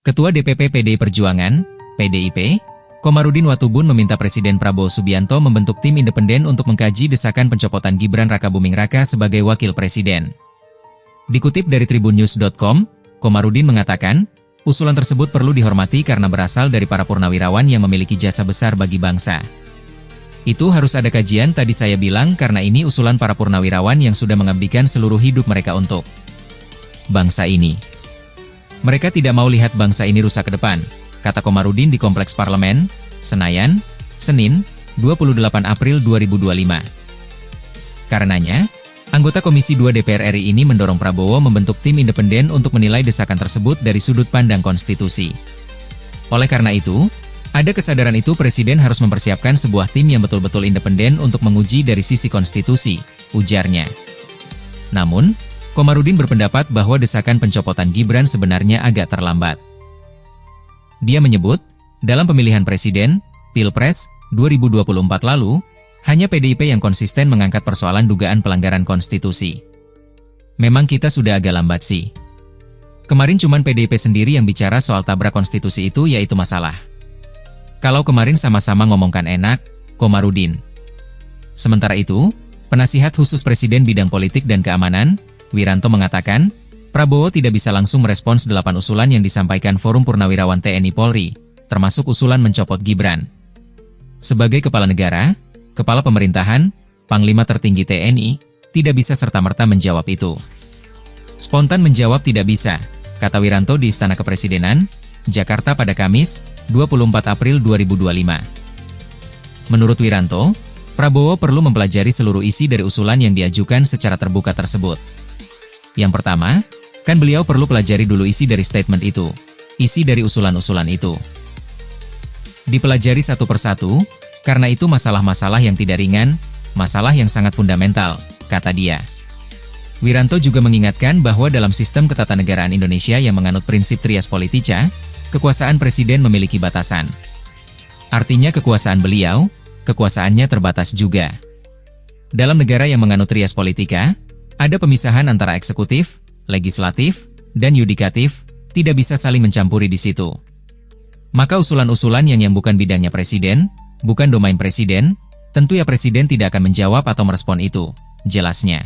Ketua DPP PDI Perjuangan, PDIP, Komarudin Watubun meminta Presiden Prabowo Subianto membentuk tim independen untuk mengkaji desakan pencopotan Gibran Rakabuming Raka sebagai Wakil Presiden. Dikutip dari tribunnews.com, Komarudin mengatakan, usulan tersebut perlu dihormati karena berasal dari para purnawirawan yang memiliki jasa besar bagi bangsa. Itu harus ada kajian, tadi saya bilang, karena ini usulan para purnawirawan yang sudah mengabdikan seluruh hidup mereka untuk bangsa ini. Mereka tidak mau lihat bangsa ini rusak ke depan, kata Komarudin di Kompleks Parlemen, Senayan, Senin, 28 April 2025. Karenanya, anggota Komisi 2 DPR RI ini mendorong Prabowo membentuk tim independen untuk menilai desakan tersebut dari sudut pandang konstitusi. Oleh karena itu, ada kesadaran itu Presiden harus mempersiapkan sebuah tim yang betul-betul independen untuk menguji dari sisi konstitusi, ujarnya. Namun, Komarudin berpendapat bahwa desakan pencopotan Gibran sebenarnya agak terlambat. Dia menyebut, dalam pemilihan presiden, Pilpres, 2024 lalu, hanya PDIP yang konsisten mengangkat persoalan dugaan pelanggaran konstitusi. Memang kita sudah agak lambat sih. Kemarin cuman PDIP sendiri yang bicara soal tabrak konstitusi itu, yaitu masalah. Kalau kemarin sama-sama ngomongkan enak, Komarudin. Sementara itu, penasihat khusus Presiden bidang politik dan keamanan, Wiranto mengatakan, Prabowo tidak bisa langsung merespons 8 usulan yang disampaikan Forum Purnawirawan TNI Polri, termasuk usulan mencopot Gibran. Sebagai kepala negara, kepala pemerintahan, Panglima tertinggi TNI, tidak bisa serta-merta menjawab itu. Spontan menjawab tidak bisa, kata Wiranto di Istana Kepresidenan, Jakarta pada Kamis, 24 April 2025. Menurut Wiranto, Prabowo perlu mempelajari seluruh isi dari usulan yang diajukan secara terbuka tersebut. Yang pertama, kan beliau perlu pelajari dulu isi dari statement itu, isi dari usulan-usulan itu. Dipelajari satu persatu, karena itu masalah-masalah yang tidak ringan, masalah yang sangat fundamental, kata dia. Wiranto juga mengingatkan bahwa dalam sistem ketatanegaraan Indonesia yang menganut prinsip trias politica, kekuasaan presiden memiliki batasan. Artinya kekuasaan beliau, kekuasaannya terbatas juga. Dalam negara yang menganut trias politica, ada pemisahan antara eksekutif, legislatif, dan yudikatif, tidak bisa saling mencampuri di situ. Maka usulan-usulan yang bukan bidangnya presiden, bukan domain presiden, tentu ya presiden tidak akan menjawab atau merespon itu, jelasnya.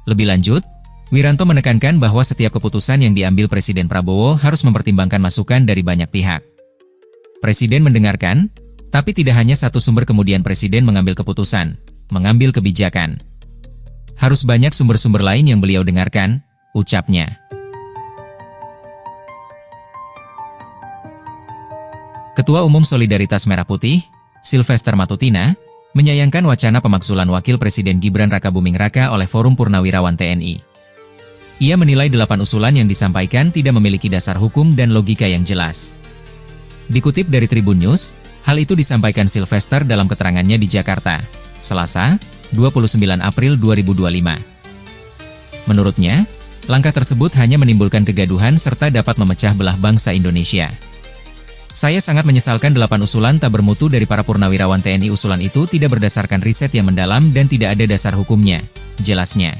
Lebih lanjut, Wiranto menekankan bahwa setiap keputusan yang diambil Presiden Prabowo harus mempertimbangkan masukan dari banyak pihak. Presiden mendengarkan, tapi tidak hanya satu sumber kemudian Presiden mengambil keputusan, mengambil kebijakan. Harus banyak sumber-sumber lain yang beliau dengarkan, ucapnya. Ketua Umum Solidaritas Merah Putih, Sylvester Matutina, menyayangkan wacana pemakzulan Wakil Presiden Gibran Rakabuming Raka oleh Forum Purnawirawan TNI. Ia menilai 8 usulan yang disampaikan tidak memiliki dasar hukum dan logika yang jelas. Dikutip dari Tribun News, hal itu disampaikan Sylvester dalam keterangannya di Jakarta, Selasa, 29 April 2025. Menurutnya, langkah tersebut hanya menimbulkan kegaduhan serta dapat memecah belah bangsa Indonesia. Saya sangat menyesalkan 8 usulan tak bermutu dari para purnawirawan TNI. Usulan itu tidak berdasarkan riset yang mendalam dan tidak ada dasar hukumnya, jelasnya.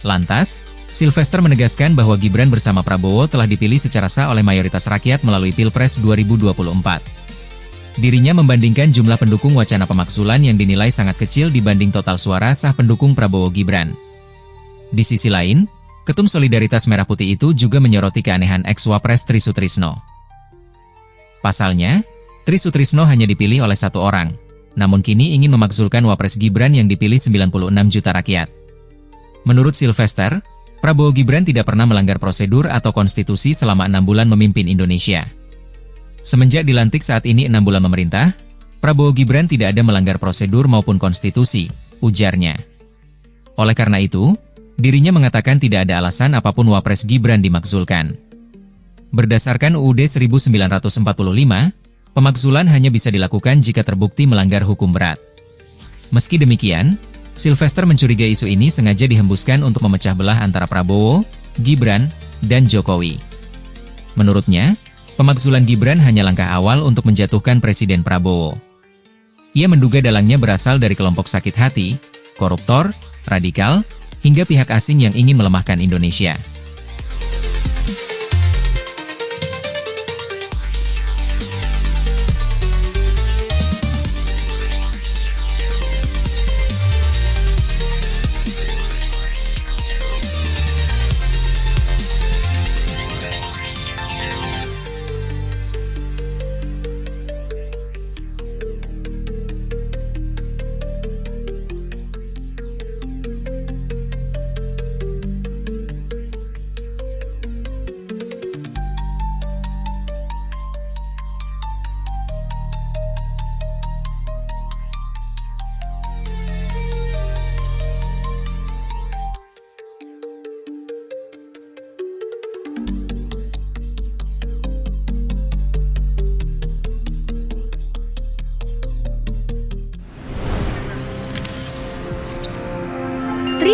Lantas, Sylvester menegaskan bahwa Gibran bersama Prabowo telah dipilih secara sah oleh mayoritas rakyat melalui Pilpres 2024. Dirinya membandingkan jumlah pendukung wacana pemakzulan yang dinilai sangat kecil dibanding total suara sah pendukung Prabowo Gibran. Di sisi lain, Ketum Solidaritas Merah Putih itu juga menyoroti keanehan ex-Wapres Tri Sutrisno. Pasalnya, Tri Sutrisno hanya dipilih oleh satu orang, namun kini ingin memakzulkan Wapres Gibran yang dipilih 96 juta rakyat. Menurut Sylvester, Prabowo Gibran tidak pernah melanggar prosedur atau konstitusi selama 6 bulan memimpin Indonesia. Semenjak dilantik saat ini 6 bulan memerintah, Prabowo Gibran tidak ada melanggar prosedur maupun konstitusi, ujarnya. Oleh karena itu, dirinya mengatakan tidak ada alasan apapun Wapres Gibran dimakzulkan. Berdasarkan UUD 1945, pemakzulan hanya bisa dilakukan jika terbukti melanggar hukum berat. Meski demikian, Sylvester mencurigai isu ini sengaja dihembuskan untuk memecah belah antara Prabowo, Gibran, dan Jokowi. Menurutnya, pemakzulan Gibran hanya langkah awal untuk menjatuhkan Presiden Prabowo. Ia menduga dalangnya berasal dari kelompok sakit hati, koruptor, radikal, hingga pihak asing yang ingin melemahkan Indonesia.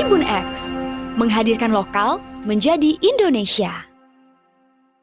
Tribun X, menghadirkan lokal menjadi Indonesia.